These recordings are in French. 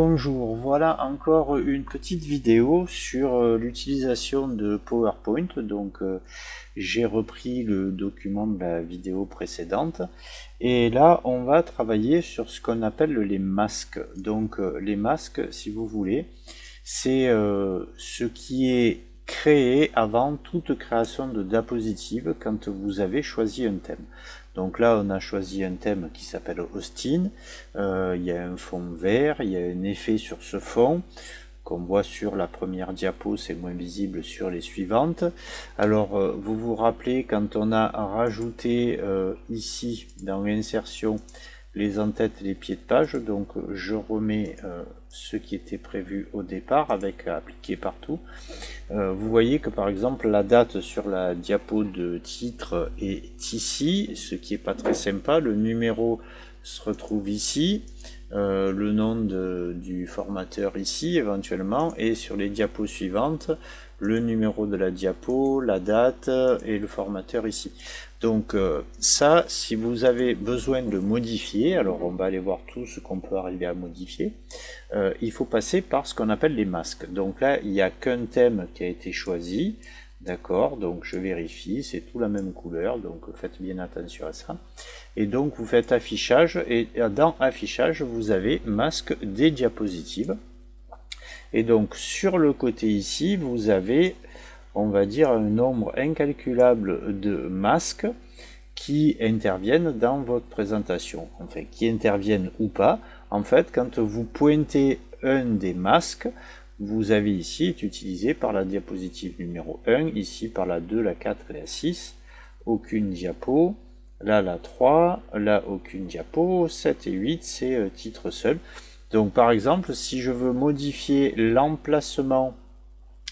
Bonjour, voilà encore une petite vidéo sur l'utilisation de PowerPoint. J'ai repris le document de la vidéo précédente et là on va travailler sur ce qu'on appelle les masques. Les masques, si vous voulez, c'est ce qui est créé avant toute création de diapositive quand vous avez choisi un thème. Donc là, on a choisi un thème qui s'appelle Austin. Il y a un fond vert, il y a un effet sur ce fond qu'on voit sur la première diapo, c'est moins visible sur les suivantes. Alors, vous vous rappelez quand on a rajouté ici dans l'insertion les en-têtes et les pieds de page, donc je remets ce qui était prévu au départ avec appliquer partout. Vous voyez que par exemple la date sur la diapo de titre est ici, ce qui est pas très sympa. Le numéro se retrouve ici, le nom du formateur ici éventuellement, et sur les diapos suivantes, le numéro de la diapo, la date et le formateur ici. Donc ça, si vous avez besoin de modifier, alors on va aller voir tout ce qu'on peut arriver à modifier, il faut passer par ce qu'on appelle les masques. Donc là, il n'y a qu'un thème qui a été choisi, d'accord, donc je vérifie, c'est tout la même couleur, donc faites bien attention à ça. Et donc vous faites affichage, et dans affichage, vous avez masque des diapositives. Et donc sur le côté ici, vous avez, on va dire, un nombre incalculable de masques qui interviennent dans votre présentation, enfin qui interviennent ou pas. En fait, quand vous pointez un des masques, vous avez ici est utilisé par la diapositive numéro 1, ici par la 2, la 4 et la 6, aucune diapo, là la 3, là aucune diapo, 7 et 8 c'est titre seul. Donc par exemple, si je veux modifier l'emplacement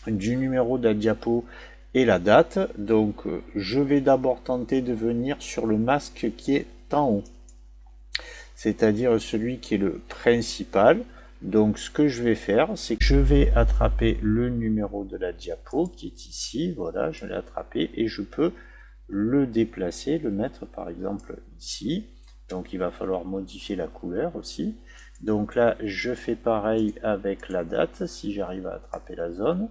du numéro de la diapo et la date, donc je vais d'abord tenter de venir sur le masque qui est en haut, c'est-à-dire celui qui est le principal. Donc ce que je vais faire, c'est que je vais attraper le numéro de la diapo qui est ici, voilà, je l'ai attrapé et je peux le déplacer, le mettre par exemple ici. Donc il va falloir modifier la couleur aussi. Donc là, je fais pareil avec la date, si j'arrive à attraper la zone.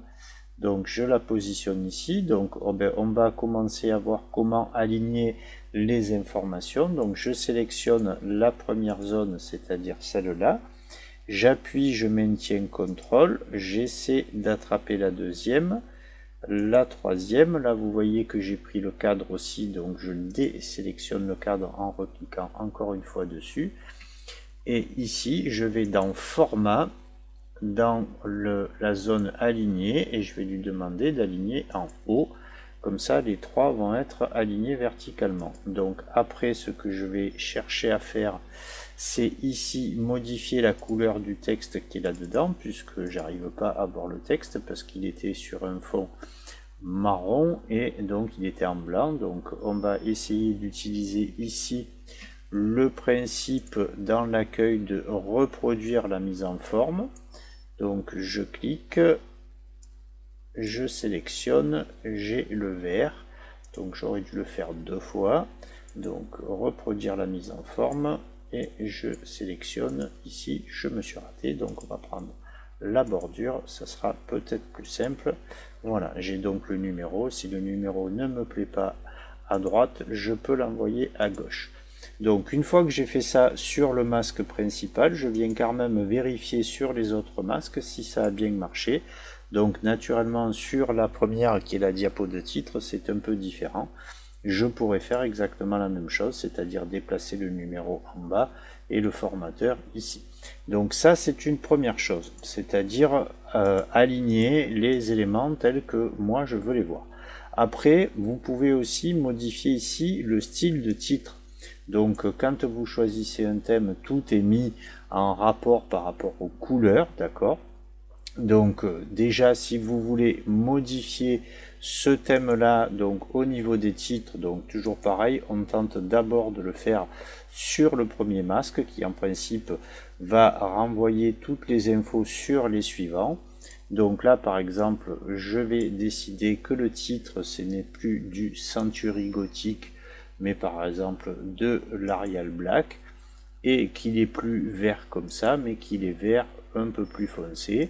Donc je la positionne ici, donc on va commencer à voir comment aligner les informations. Donc je sélectionne la première zone, c'est-à-dire celle-là. J'appuie, je maintiens CTRL, j'essaie d'attraper la deuxième, la troisième. Là vous voyez que j'ai pris le cadre aussi, donc je désélectionne le cadre en recliquant encore une fois dessus. Et ici je vais dans Format, dans la zone alignée, et je vais lui demander d'aligner en haut, comme ça les trois vont être alignés verticalement. Donc après, ce que je vais chercher à faire, c'est ici modifier la couleur du texte qui est là dedans, puisque j'arrive pas à voir le texte parce qu'il était sur un fond marron et donc il était en blanc. Donc on va essayer d'utiliser ici le principe dans l'accueil de reproduire la mise en forme. Donc je clique, je sélectionne, j'ai le vert, donc j'aurais dû le faire deux fois. Donc reproduire la mise en forme et je sélectionne ici, je me suis raté, donc on va prendre la bordure, ça sera peut-être plus simple. Voilà, j'ai donc le numéro, si le numéro ne me plaît pas à droite, je peux l'envoyer à gauche. Donc une fois que j'ai fait ça sur le masque principal, je viens quand même vérifier sur les autres masques si ça a bien marché. Donc naturellement sur la première qui est la diapo de titre, c'est un peu différent. Je pourrais faire exactement la même chose, c'est-à-dire déplacer le numéro en bas et le formateur ici. Donc ça c'est une première chose, c'est-à-dire aligner les éléments tels que moi je veux les voir. Après, vous pouvez aussi modifier ici le style de titre. Donc quand vous choisissez un thème, tout est mis en rapport par rapport aux couleurs, d'accord? Donc déjà, si vous voulez modifier ce thème-là, donc au niveau des titres, donc toujours pareil, on tente d'abord de le faire sur le premier masque qui en principe va renvoyer toutes les infos sur les suivants. Donc là par exemple, je vais décider que le titre ce n'est plus du Century Gothic, mais par exemple de l'Arial Black, et qu'il est plus vert comme ça, mais qu'il est vert un peu plus foncé.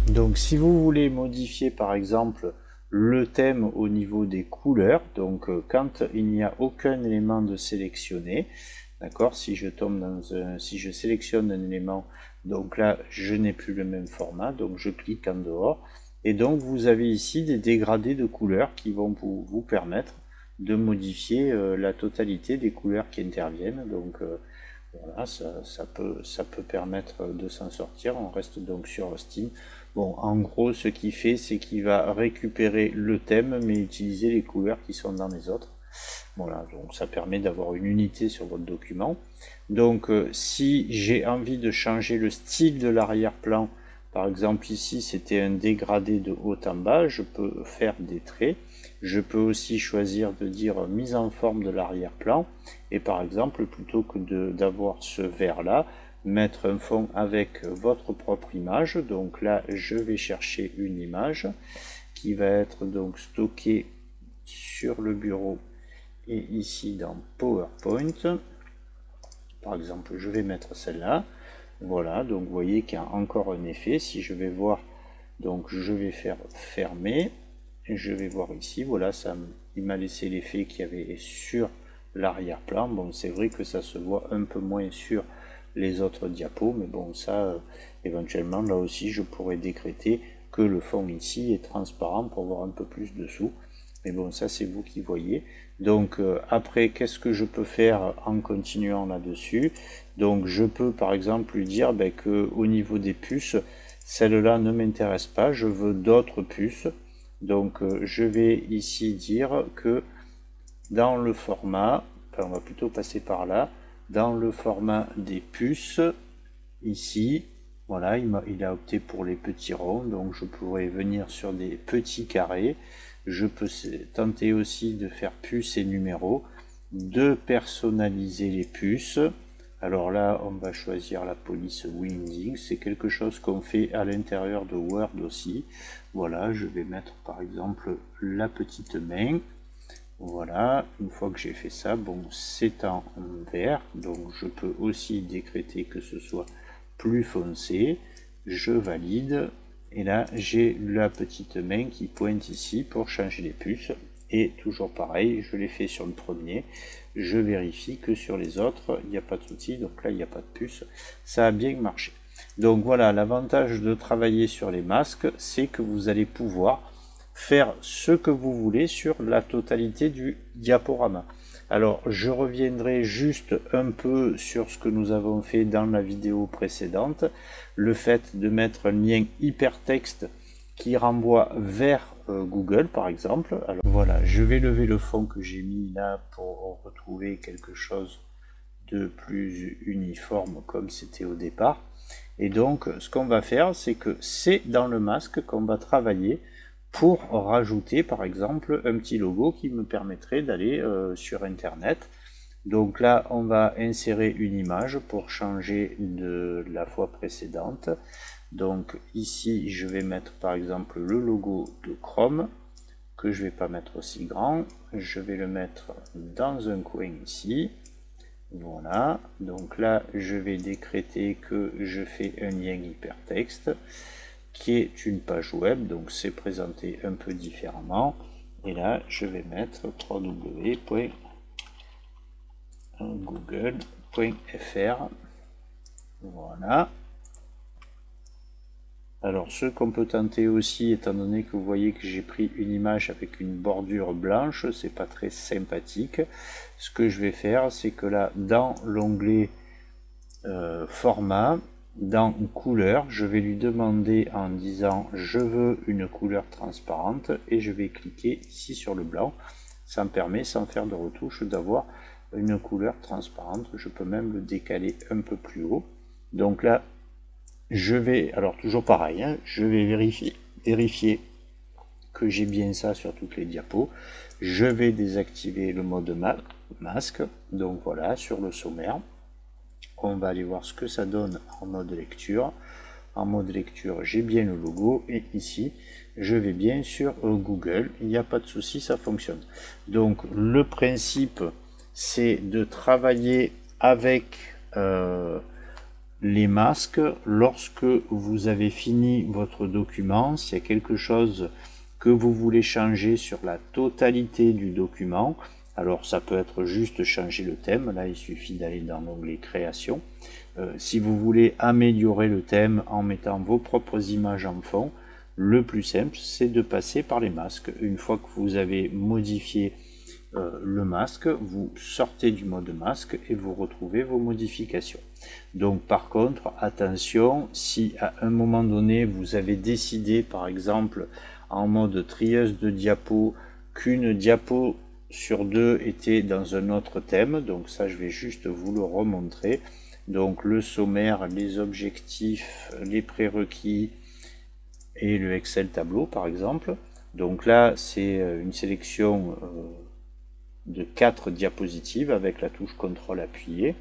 Donc si vous voulez modifier par exemple le thème au niveau des couleurs, donc quand il n'y a aucun élément de sélectionné, d'accord, si je tombe si je sélectionne un élément, donc là je n'ai plus le même format, donc je clique en dehors, et donc vous avez ici des dégradés de couleurs qui vont vous permettre de modifier la totalité des couleurs qui interviennent. Donc voilà, ça peut permettre de s'en sortir. On reste donc sur Steam. Bon, en gros, ce qu'il fait, c'est qu'il va récupérer le thème, mais utiliser les couleurs qui sont dans les autres. Voilà, donc ça permet d'avoir une unité sur votre document. Donc, si j'ai envie de changer le style de l'arrière-plan, par exemple ici, c'était un dégradé de haut en bas, je peux faire des traits. Je peux aussi choisir de dire mise en forme de l'arrière-plan. Et par exemple, plutôt que d'avoir ce vert-là, mettre un fond avec votre propre image. Donc là, je vais chercher une image qui va être donc stockée sur le bureau et ici dans PowerPoint. Par exemple, je vais mettre celle-là. Voilà, donc vous voyez qu'il y a encore un effet. Si je vais voir, donc je vais faire fermer. Je vais voir ici, voilà, il m'a laissé l'effet qu'il y avait sur l'arrière-plan. Bon, c'est vrai que ça se voit un peu moins sur les autres diapos, mais bon, ça, éventuellement, là aussi, je pourrais décréter que le fond ici est transparent pour voir un peu plus dessous. Mais bon, ça, c'est vous qui voyez. Donc, après, qu'est-ce que je peux faire en continuant là-dessus? Donc, je peux, par exemple, lui dire qu'au niveau des puces, celle-là ne m'intéresse pas, je veux d'autres puces. Donc, je vais ici dire que dans le format, enfin, on va plutôt passer par là, dans le format des puces, ici, voilà, il a opté pour les petits ronds, donc je pourrais venir sur des petits carrés. Je peux tenter aussi de faire puces et numéros, de personnaliser les puces. Alors là, on va choisir la police winding, c'est quelque chose qu'on fait à l'intérieur de Word aussi. Voilà, je vais mettre par exemple la petite main. Voilà, une fois que j'ai fait ça, bon, c'est en vert, donc je peux aussi décréter que ce soit plus foncé. Je valide, et là j'ai la petite main qui pointe ici pour changer les puces. Et toujours pareil, je l'ai fait sur le premier, je vérifie que sur les autres, il n'y a pas de souci, donc là il n'y a pas de puce, ça a bien marché. Donc voilà, l'avantage de travailler sur les masques, c'est que vous allez pouvoir faire ce que vous voulez sur la totalité du diaporama. Alors je reviendrai juste un peu sur ce que nous avons fait dans la vidéo précédente, le fait de mettre un lien hypertexte qui renvoie vers Google par exemple. Alors voilà, je vais lever le fond que j'ai mis là pour retrouver quelque chose de plus uniforme comme c'était au départ. Et donc ce qu'on va faire, c'est que c'est dans le masque qu'on va travailler pour rajouter par exemple un petit logo qui me permettrait d'aller sur internet. Donc là on va insérer une image pour changer de la fois précédente. Donc ici je vais mettre par exemple le logo de Chrome, que je vais pas mettre aussi grand, je vais le mettre dans un coin ici. Voilà, donc là je vais décréter que je fais un lien hypertexte qui est une page web, donc c'est présenté un peu différemment. Et là, je vais mettre www.google.fr. Voilà. Alors, ce qu'on peut tenter aussi, étant donné que vous voyez que j'ai pris une image avec une bordure blanche, c'est pas très sympathique. Ce que je vais faire, c'est que là, dans l'onglet format, dans couleur, je vais lui demander en disant je veux une couleur transparente et je vais cliquer ici sur le blanc. Ça me permet, sans faire de retouche, d'avoir une couleur transparente. Je peux même le décaler un peu plus haut. Donc là, je vais, alors toujours pareil, hein, je vais vérifier que j'ai bien ça sur toutes les diapos. Je vais désactiver le mode masque. Donc voilà, sur le sommaire. On va aller voir ce que ça donne en mode lecture. En mode lecture, j'ai bien le logo et ici, je vais bien sur Google. Il n'y a pas de souci, ça fonctionne. Donc, le principe, c'est de travailler avec les masques lorsque vous avez fini votre document. S'il y a quelque chose que vous voulez changer sur la totalité du document, alors ça peut être juste changer le thème, là il suffit d'aller dans l'onglet création. Si vous voulez améliorer le thème en mettant vos propres images en fond, le plus simple c'est de passer par les masques. Une fois que vous avez modifié le masque, vous sortez du mode masque et vous retrouvez vos modifications. Donc par contre, attention, si à un moment donné vous avez décidé par exemple en mode trieuse de diapos qu'une diapo sur deux était dans un autre thème, donc ça je vais juste vous le remontrer. Donc le sommaire, les objectifs, les prérequis et le Excel tableau par exemple. Donc là c'est une sélection de 4 diapositives avec la touche CTRL appuyée.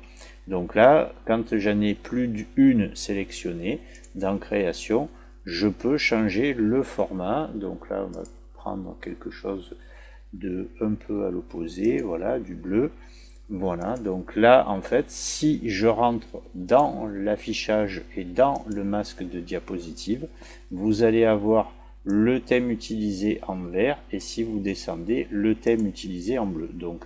Donc là, quand j'en ai plus d'une sélectionnée dans création, je peux changer le format. Donc là, on va prendre quelque chose de un peu à l'opposé, voilà, du bleu. Voilà, donc là, en fait, si je rentre dans l'affichage et dans le masque de diapositive, vous allez avoir le thème utilisé en vert, et si vous descendez, le thème utilisé en bleu. Donc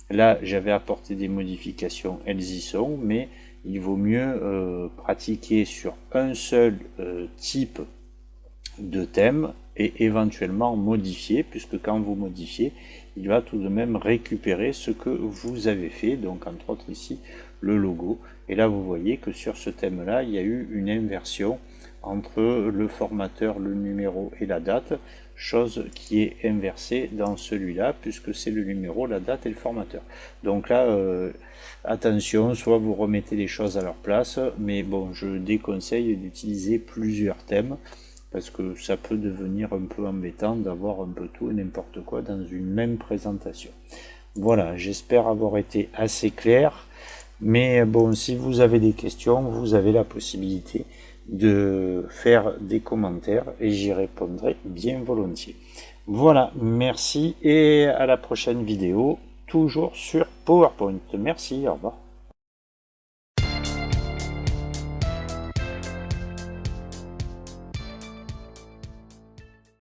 là, j'avais apporté des modifications, elles y sont, mais il vaut mieux pratiquer sur un seul type de thème et éventuellement modifier, puisque quand vous modifiez, il va tout de même récupérer ce que vous avez fait, donc entre autres ici le logo. Et là vous voyez que sur ce thème là il y a eu une inversion entre le formateur, le numéro et la date, chose qui est inversée dans celui-là puisque c'est le numéro, la date et le formateur. Donc là attention, soit vous remettez les choses à leur place, mais bon, je déconseille d'utiliser plusieurs thèmes parce que ça peut devenir un peu embêtant d'avoir un peu tout et n'importe quoi dans une même présentation. Voilà, j'espère avoir été assez clair. Mais bon, si vous avez des questions, vous avez la possibilité de faire des commentaires et j'y répondrai bien volontiers. Voilà, merci et à la prochaine vidéo, toujours sur PowerPoint. Merci, au revoir.